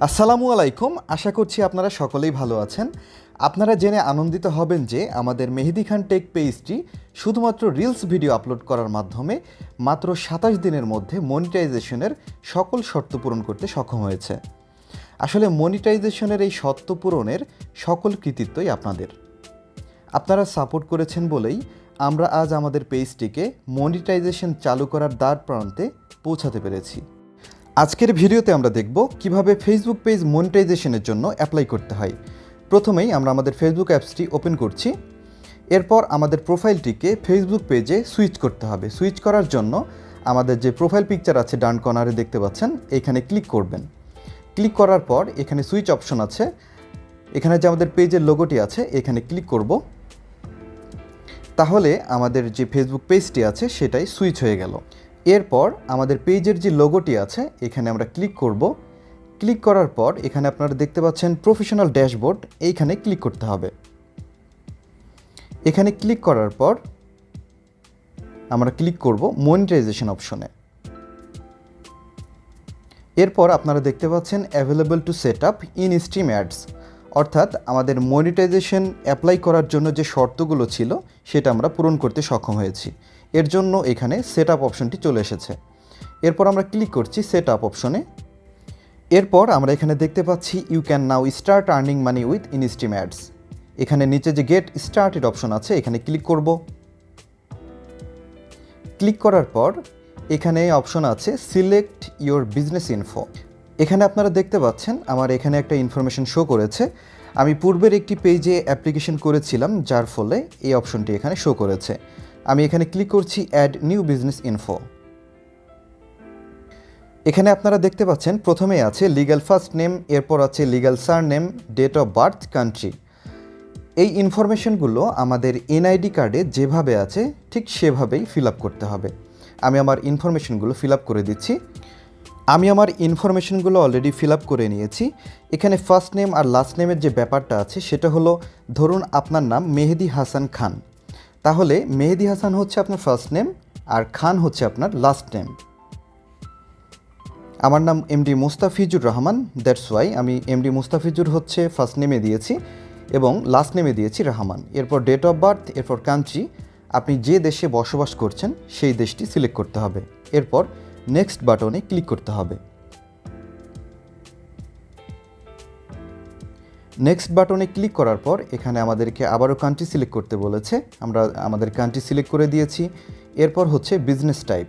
আসসালামু আলাইকুম। আশা করছি আপনারা সকলেই ভালো আছেন। আপনারা জেনে আনন্দিত হবেন যে আমাদের মেহেদি খান টেক পেজটি শুধুমাত্র রিলস ভিডিও আপলোড করার মাধ্যমে মাত্র ২৭ দিনের মধ্যে মনিটাইজেশনের সকল শর্ত পূরণ করতে সক্ষম হয়েছে। আসলে মনিটাইজেশনের এই শর্ত পূরণের সকল কৃতিত্বই আপনাদের। আপনারা সাপোর্ট করেছেন বলেই আমরা আজ আমাদের পেজটিকে মনিটাইজেশন চালু করার দ্বার প্রান্তে পৌঁছাতে পেরেছি। আজকের ভিডিওতে আমরা দেখব কিভাবে ফেসবুক পেজ মনিটাইজেশনের জন্য অ্যাপ্লাই করতে হয়। প্রথমেই আমরা আমাদের ফেসবুক অ্যাপসটি ওপেন করছি। এরপর আমাদের প্রোফাইলটিকে ফেসবুক পেজে সুইচ করতে হবে। সুইচ করার জন্য আমাদের যে প্রোফাইল পিকচার আছে ডান কর্নারে দেখতে পাচ্ছেন, এখানে ক্লিক করবেন। ক্লিক করার পর এখানে সুইচ অপশন আছে, এখানে যে আমাদের পেজের লোগোটি আছে এখানে ক্লিক করব। তাহলে আমাদের যে ফেসবুক পেজটি আছে সেটাই সুইচ হয়ে গেল। এরপর আমাদের পেজের যে লোগোটি আছে এখানে আমরা ক্লিক করব। ক্লিক করার পর এখানে আপনারা দেখতে পাচ্ছেন প্রফেশনাল ড্যাশবোর্ড, এইখানে ক্লিক করতে হবে। এখানে ক্লিক করার পর আমরা ক্লিক করব মনিটাইজেশন অপশনে। এরপর আপনারা দেখতে পাচ্ছেন available to set up in stream ads, অর্থাৎ আমাদের মনিটাইজেশন অ্যাপ্লাই করার জন্য যে শর্তগুলো ছিল সেটা আমরা পূরণ করতে সক্ষম হয়েছি। এর জন্য এখানে সেট আপ অপশনটি চলে এসেছে। এরপর আমরা ক্লিক করছি সেট আপ অপশনে। এরপর আমরা এখানে দেখতে পাচ্ছি you can now start earning money with instream ads. এখানে নিচে যে গেট স্টার্টেড অপশন আছে এখানে ক্লিক করব। ক্লিক করার পর এখানে অপশন আছে সিলেক্ট ইওর বিজনেস ইনফো। এখানে আপনারা দেখতে পাচ্ছেন আমার এখানে একটা ইনফরমেশন শো করেছে। আমি পূর্বের একটি পেজে অ্যাপ্লিকেশন করেছিলাম, যার ফলে এই অপশনটি এখানে শো করেছে। আমি এখানে ক্লিক করছি অ্যাড নিউ বিজনেস ইনফো। এখানে আপনারা দেখতে পাচ্ছেন প্রথমে আছে লিগ্যাল ফার্স্ট নেম, এরপর আছে legal surname, date of birth, country. এই ইনফরমেশনগুলো আমাদের এনআইডি কার্ডে যেভাবে আছে ঠিক সেভাবেই ফিল আপ করতে হবে। আমি আমার ইনফরমেশনগুলো ফিল আপ করে দিচ্ছি। আমি আমার ইনফরমেশনগুলো অলরেডি ফিল আপ করে নিয়েছি। এখানে ফার্স্ট নেম আর লাস্ট নেমের যে ব্যাপারটা আছে সেটা হলো, ধরুন আপনার নাম মেহেদি হাসান খান, তাহলে মেহেদি হাসান হচ্ছে আপনার ফার্স্ট নেম আর খান হচ্ছে আপনার লাস্ট নেম। আমার নাম MD Mustafizur Rahman, that's why আমি এমডি মুস্তাফিজুর হচ্ছে ফার্স্ট নেমে দিয়েছি এবং লাস্ট নেমে দিয়েছি রহমান। এরপর ডেট অফ বার্থ, এরপর কান্ট্রি, আপনি যে দেশে বসবাস করছেন সেই দেশটি সিলেক্ট করতে হবে। এরপর নেক্সট বাটনে ক্লিক করতে হবে। নেক্সট বাটনে ক্লিক করার পর এখানে আমাদেরকে আবারও কান্ট্রি সিলেক্ট করতে বলেছে, আমরা আমাদের কান্ট্রি সিলেক্ট করে দিয়েছি। এরপর হচ্ছে বিজনেস টাইপ,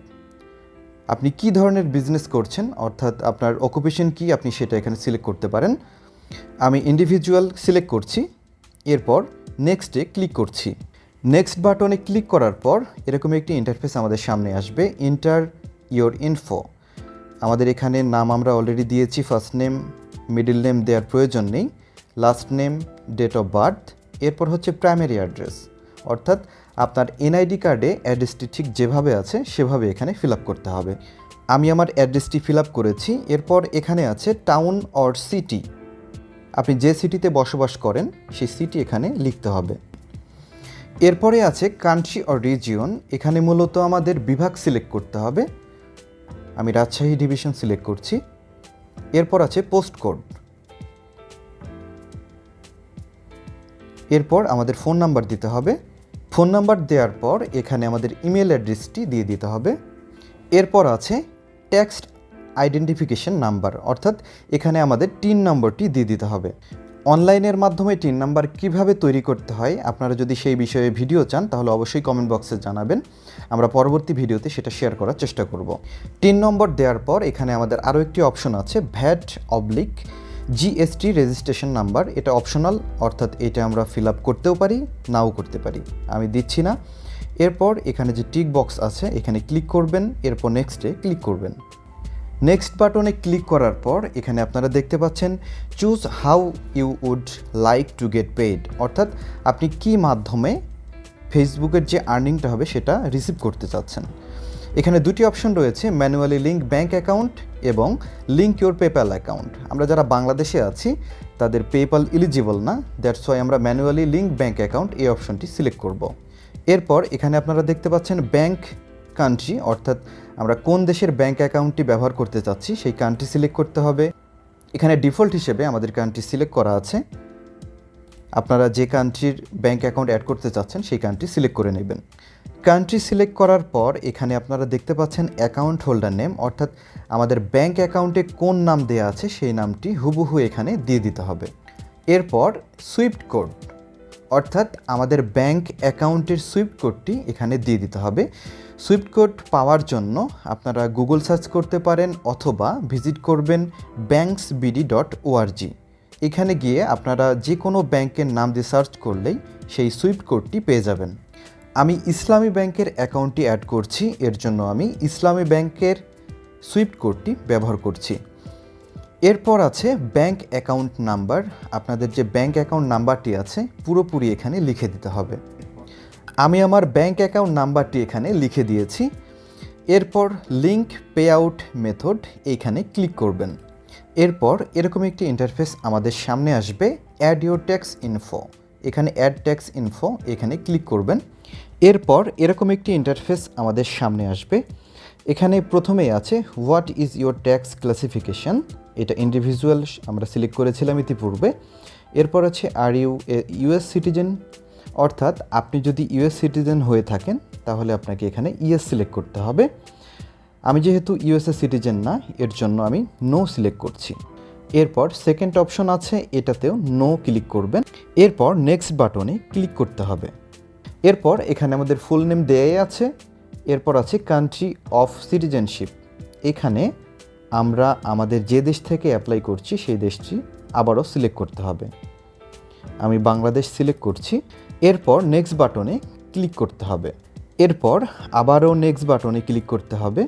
আপনি কি ধরনের বিজনেস করছেন, অর্থাৎ আপনার অকুপেশন কি, আপনি সেটা এখানে সিলেক্ট করতে পারেন। আমি ইন্ডিভিজুয়াল সিলেক্ট করছি। এরপর নেক্সটে ক্লিক করছি। নেক্সট বাটনে ক্লিক করার পর এরকম একটি ইন্টারফেস আমাদের সামনে আসবে, এন্টার ইওর ইনফো। আমাদের এখানে নাম আমরা অলরেডি দিয়েছি, ফার্স্ট নেম, মিডল নেম দেওয়ার প্রয়োজন নেই, last name, date of birth, এরপর হচ্ছে প্রাইমারি অ্যাড্রেস, অর্থাৎ আপনার এনআইডি কার্ডে অ্যাড্রেসটি ঠিক যেভাবে আছে সেভাবে এখানে ফিল আপ করতে হবে। আমি আমার অ্যাড্রেসটি ফিল আপ করেছি। এরপর এখানে আছে টাউন অর সিটি, আপনি যে সিটিতে বসবাস করেন সেই সিটি এখানে লিখতে হবে। এরপরে আছে কান্ট্রি অর রিজিয়ন, এখানে মূলত আমাদের বিভাগ সিলেক্ট করতে হবে। আমি রাজশাহী ডিভিশন সিলেক্ট করছি। এরপর আছে পোস্ট কোড। এরপর আমাদের ফোন নাম্বার দিতে হবে। ফোন নাম্বার দেওয়ার পর এখানে আমাদের ইমেল অ্যাড্রেসটি দিয়ে দিতে হবে। এরপর আছে টেক্সট আইডেন্টিফিকেশন নাম্বার, অর্থাৎ এখানে আমাদের টিন নম্বরটি দিয়ে দিতে হবে। অনলাইনের মাধ্যমে টিন নাম্বার কিভাবে তৈরি করতে হয়, আপনারা যদি সেই বিষয়ে ভিডিও চান তাহলে অবশ্যই কমেন্ট বক্সে জানাবেন, আমরা পরবর্তী ভিডিওতে সেটা শেয়ার করার চেষ্টা করব। টিন নম্বর দেওয়ার পর এখানে আমাদের আরও একটি অপশন আছে, VAT oblique GST registration number. এটা অপশনাল, অর্থাৎ এটা আমরা ফিল আপ করতেও পারি নাও করতে পারি, আমি দিচ্ছি না। এরপর এখানে যে টিক বক্স আছে এখানে ক্লিক করবেন, এরপর নেক্সটে ক্লিক করবেন। নেক্সট বাটনে ক্লিক করার পর এখানে আপনারা দেখতে পাচ্ছেন choose how you would like to get paid, অর্থাৎ আপনি কি মাধ্যমে ফেসবুকের যে আর্নিংটা হবে সেটা রিসিভ করতে চাচ্ছেন। এখানে দুটি অপশন রয়েছে, ম্যানুয়ালি লিঙ্ক ব্যাঙ্ক অ্যাকাউন্ট এবং লিঙ্ক ইউর পেপ্যাল অ্যাকাউন্ট। আমরা যারা বাংলাদেশে আছি তাদের পেপ্যাল এলিজিবল না, দ্যাটস ওয়াই আমরা ম্যানুয়ালি লিঙ্ক ব্যাঙ্ক অ্যাকাউন্ট এই অপশনটি সিলেক্ট করব। এরপর এখানে আপনারা দেখতে পাচ্ছেন ব্যাঙ্ক কান্ট্রি, অর্থাৎ আমরা কোন দেশের ব্যাঙ্ক অ্যাকাউন্টটি ব্যবহার করতে চাচ্ছি সেই কান্ট্রি সিলেক্ট করতে হবে। এখানে ডিফল্ট হিসেবে আমাদের কান্ট্রি সিলেক্ট করা আছে। আপনারা যে কান্ট্রির ব্যাঙ্ক অ্যাকাউন্ট অ্যাড করতে চাচ্ছেন সেই কান্ট্রি সিলেক্ট করে নেবেন। কান্ট্রি সিলেক্ট করার পর এখানে আপনারা দেখতে পাচ্ছেন অ্যাকাউন্ট হোল্ডার নেম, অর্থাৎ আমাদের ব্যাঙ্ক অ্যাকাউন্টে কোন নাম দেওয়া আছে সেই নামটি হুবহু এখানে দিয়ে দিতে হবে। এরপর সুইফট কোড, অর্থাৎ আমাদের ব্যাঙ্ক অ্যাকাউন্টের সুইফট কোডটি এখানে দিয়ে দিতে হবে। সুইফট কোড পাওয়ার জন্য আপনারা গুগল সার্চ করতে পারেন অথবা ভিজিট করবেন banksbd.org। এখানে গিয়ে আপনারা যে কোনো ব্যাংকের নাম দিয়ে সার্চ করলেই সেই সুইফট কোডটি পেয়ে যাবেন। আমি ইসলামী ব্যাংকের অ্যাকাউন্টটি অ্যাড করছি, এর জন্য আমি ইসলামী ব্যাংকের সুইফট কোডটি ব্যবহার করছি। এরপর আছে ব্যাংক অ্যাকাউন্ট নাম্বার। আপনাদের যে ব্যাংক অ্যাকাউন্ট নাম্বারটি আছে পুরোপুরি এখানে লিখে দিতে হবে। আমি আমার ব্যাংক অ্যাকাউন্ট নাম্বারটি এখানে লিখে দিয়েছি। এরপর লিঙ্ক পে আউট মেথড এইখানে ক্লিক করবেন। এরপর এরকম একটি ইন্টারফেস আমাদের সামনে আসবে, অ্যাড ইউর ট্যাক্স ইনফো। এখানে অ্যাড ট্যাক্স ইনফো এখানে ক্লিক করবেন। এরপর এরকম একটি ইন্টারফেস আমাদের সামনে আসবে। এখানে প্রথমেই আছে what is your tax classification, এটা ইন্ডিভিজুয়াল আমরা সিলেক্ট করেছিলাম ইতিপূর্বে। এরপর আছে আর ইউ ইউএস সিটিজেন, অর্থাৎ আপনি যদি ইউএস সিটিজেন হয়ে থাকেন তাহলে আপনাকে এখানে ইএস সিলেক্ট করতে হবে। আমি যেহেতু ইউএসএ সিটিজেন না, এর জন্য আমি নো সিলেক্ট করছি। এরপর সেকেন্ড অপশন আছে, এটাতেও নো ক্লিক করবেন। এরপর নেক্সট বাটনে ক্লিক করতে হবে। এরপর এখানে আমাদের ফুল নেম দেয়াই আছে। এরপর আছে কান্ট্রি অফ সিটিজেনশিপ। এখানে আমরা আমাদের যে দেশ থেকে অ্যাপ্লাই করছি সেই দেশটি আবারও সিলেক্ট করতে হবে। আমি বাংলাদেশ সিলেক্ট করছি। এরপর নেক্সট বাটনে ক্লিক করতে হবে। এরপর আবারও নেক্সট বাটনে ক্লিক করতে হবে।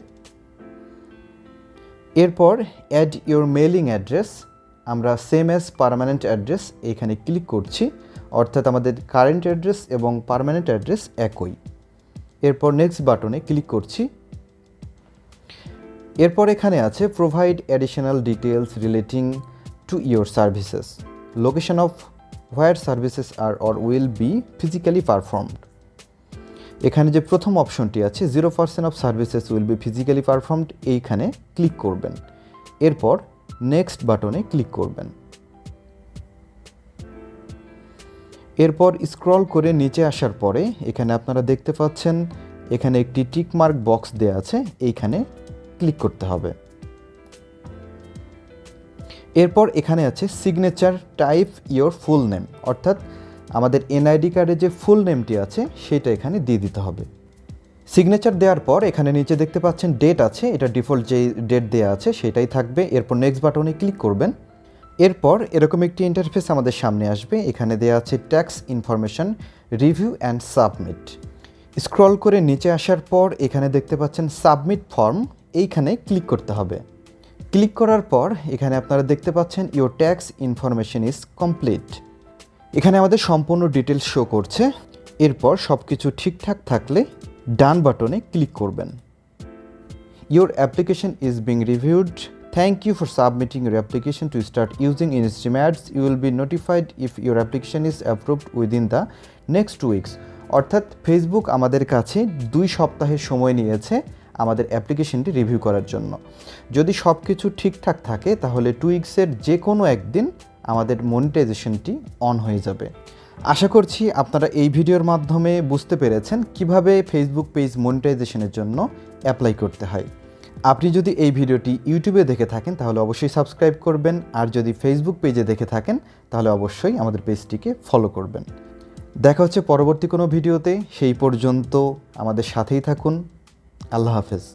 এরপর অ্যাড ইউর মেইলিং অ্যাড্রেস, আমরা সেম অ্যাজ পার্মানেন্ট অ্যাড্রেস এখানে ক্লিক করছি, অর্থাৎ আমাদের কারেন্ট অ্যাড্রেস এবং পার্মানেন্ট অ্যাড্রেস একই। এরপর নেক্সট বাটনে ক্লিক করছি। এরপর এখানে আছে provide additional details relating to your services, location of where services are or will be physically performed. এখানে যে প্রথম অপশনটি আছে 0% of services will be physically performed, এইখানে ক্লিক করবেন। এরপর নেক্সট বাটনে ক্লিক করবেন। এরপর স্ক্রল করে নিচে আসার পরে এখানে আপনারা দেখতে পাচ্ছেন এখানে একটি টিক মার্ক বক্স দেওয়া আছে, এইখানে ক্লিক করতে হবে। এরপর এখানে আছে signature type your full name, অর্থাৎ আমাদের এনআইডি কার্ডে যে ফুল নেমটি আছে সেটা এখানে দিয়ে দিতে হবে। সিগনেচার দেওয়ার পর এখানে নিচে দেখতে পাচ্ছেন ডেট আছে, এটা ডিফল্ট যে ডেট দেওয়া আছে সেটাই থাকবে। এরপর নেক্সট বাটনে ক্লিক করবেন। এরপর এরকম একটি ইন্টারফেস আমাদের সামনে আসবে। এখানে দেওয়া আছে tax information review and submit. Scroll করে নিচে আসার পর এখানে দেখতে পাচ্ছেন সাবমিট ফর্ম, এইখানে ক্লিক করতে হবে। ক্লিক করার পর এখানে আপনারা দেখতে পাচ্ছেন your tax information is complete. এখানে আমাদের সম্পূর্ণ ডিটেলস শো করছে। এরপর সব কিছু ঠিকঠাক থাকলে ডান বাটনে ক্লিক করবেন। Your application is being reviewed, thank you for submitting your application to start using instream ads, you will be notified if your application is approved within the next 2 weeks. অর্থাৎ Facebook আমাদের কাছে 2 সপ্তাহের সময় নিয়েছে আমাদের অ্যাপ্লিকেশনটি review করার জন্য। যদি সব কিছু ঠিকঠাক থাকে তাহলে 2 উইকসের যে কোনো একদিন আমাদের মনিটাইজেশনটি অন হয়ে যাবে। আশা করছি আপনারা এই ভিডিওর মাধ্যমে বুঝতে পেরেছেন কিভাবে ফেসবুক পেজ মনিটাইজেশনের জন্য অ্যাপ্লাই করতে হয়। আপনি যদি এই ভিডিওটি ইউটিউবে দেখে থাকেন তাহলে অবশ্যই সাবস্ক্রাইব করবেন, আর যদি ফেসবুক পেজে দেখে থাকেন তাহলে অবশ্যই আমাদের পেজটিকে ফলো করবেন। দেখা হচ্ছে পরবর্তী কোনো ভিডিওতে, সেই পর্যন্ত আমাদের সাথেই থাকুন। আল্লাহ হাফেজ।